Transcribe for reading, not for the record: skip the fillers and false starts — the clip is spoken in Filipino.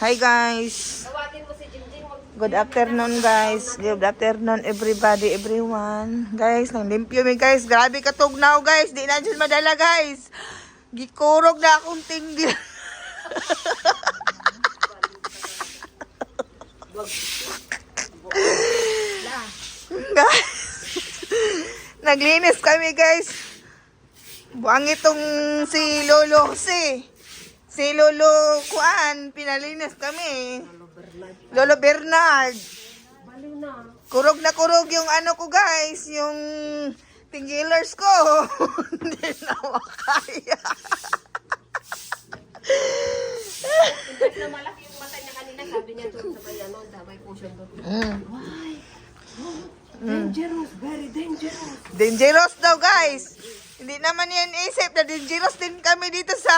Hi guys. Tawagin mo si Jingjing. Good afternoon guys. Good afternoon everybody, everyone. Guys, nang limpyo mi guys. Grabe katugnaw guys. Di na dyan madala guys. Gikurog na akong tinggi. Guys. Naglinis kami guys. Buang itong si Lolo si Lolo Kuan, pinalinis kami. Lolo Bernard. Baliw na. Kurog na kurog yung ano ko guys, yung tingilers ko. Hindi na makaya. Imbes na malaki yung mata niya kanina, sabi niya doon sa may ano, damay cushion doon. Why? Dangerous, very dangerous. Dangerous daw guys. Hindi naman yan isip na dangerous din kami dito sa